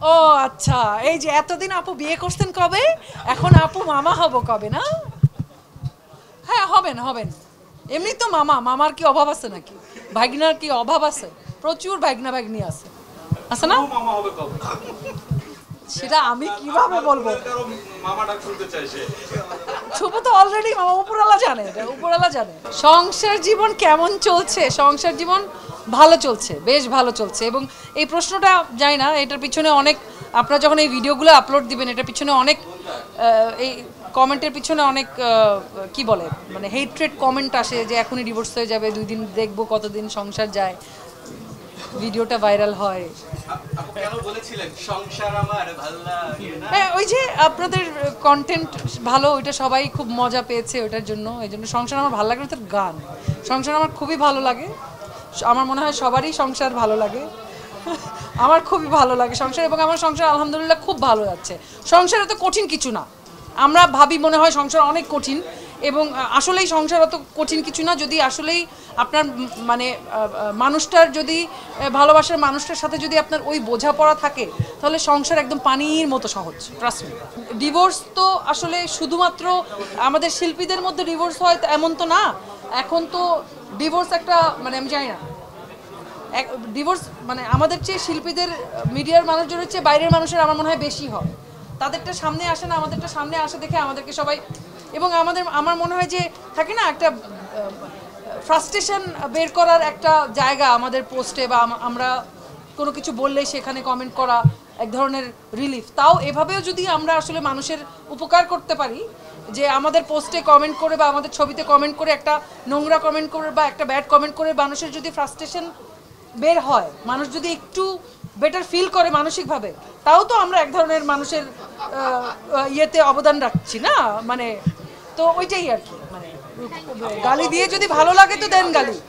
ও আচ্ছা, এই যে এতদিন আপু বিয়ে করছেন কবে, এখন আপু মামা হব কবে না? হ্যাঁ, হবেন হবেন। এমনি তো মামা, মামার কি অভাব আছে নাকি? ভাগনার কি অভাব আছে? প্রচুর ভাগনা ভাগ্নি আছে, আছে না? মামা হবে কবে? সেটা আমি কিভাবে বলবো? কারো মামা ডাক শুনতে চাইছে। শুভ তো অলরেডি মামা, উপরওয়ালা জানে, এটা উপরওয়ালা জানে। সংসার জীবন কেমন চলছে? সংসার জীবন ভালো চলছে, বেশ ভালো চলছে। এবং এই প্রশ্নটা জানি না, এটার পিছনে অনেক, আপনারা যখন এই ভিডিওগুলো আপলোড দিবেন এটার পিছনে অনেক এই কমেন্টের পিছনে অনেক কি বলে, মানে হেট্রেড কমেন্ট আসে যে এখনই ডিভোর্স হয়ে যাবে, 2 দিন দেখবো কতদিন সংসার যায়, ভিডিওটা ভাইরাল হয়। আপু কেন বলেছিলেন সংসার আমার ভালো লাগে না? হ্যাঁ, ওই যে আপনাদের কন্টেন্ট ভালো, ওইটা সবাই খুব মজা পেয়েছে ওইটার জন্য, এই জন্য সংসার আমার ভালো লাগে। ওটার গান, সংসার আমার খুবই ভালো লাগে। আমার মনে হয় সবারই সংসার ভালো লাগে। আমার খুবই ভালো লাগে সংসার, এবং আমার সংসার আলহামদুলিল্লাহ খুব ভালো যাচ্ছে। সংসার এত কঠিন কিছু না, আমরা ভাবি মনে হয় সংসার অনেক কঠিন, এবং আসলেই সংসার অত কঠিন কিছু না। যদি আসলেই আপনার মানে মানুষটার যদি ভালোবাসার মানুষটার সাথে যদি আপনার ওই বোঝাপড়া থাকে, তাহলে সংসার একদম পানির মতো সহজ, ট্রাস্ট মি। ডিভোর্স তো আসলে শুধুমাত্র আমাদের শিল্পীদের মধ্যে ডিভোর্স হয় এমন তো না। এখন তো ডিভোর্স একটা, মানে আমি জানি না, ডিভোর্স মানে আমাদের চেয়ে শিল্পীদের, মিডিয়ার মানুষজনের চেয়ে বাইরের মানুষের আমার মনে হয় বেশি হয়। তাদেরটা সামনে আসে না, আমাদেরটা সামনে আসে দেখে আমাদেরকে সবাই, এবং আমার মনে হয় যে থাকে না একটা ফ্রাস্ট্রেশন বের করার একটা জায়গা আমাদের পোস্টে, বা আমরা কোনো কিছু বললে সেখানে কমেন্ট করা এক ধরনের রিলিফ। তাও এভাবেও যদি আমরা আসলে মানুষের উপকার করতে পারি, যে আমাদের পোস্টে কমেন্ট করে বা আমাদের ছবিতে কমেন্ট করে, একটা নোংরা কমেন্ট করে বা একটা ব্যাড কমেন্ট করে মানুষের যদি ফ্রাস্ট্রেশন বের হয়, মানুষ যদি একটু বেটার ফিল করে মানসিকভাবে, তাও তো আমরা এক ধরনের মানুষের ইয়েতে অবদান রাখছি না, মানে। তো ওইটাই আর কি, মানে গালি দিয়ে যদি ভালো লাগে তো দেন গালি।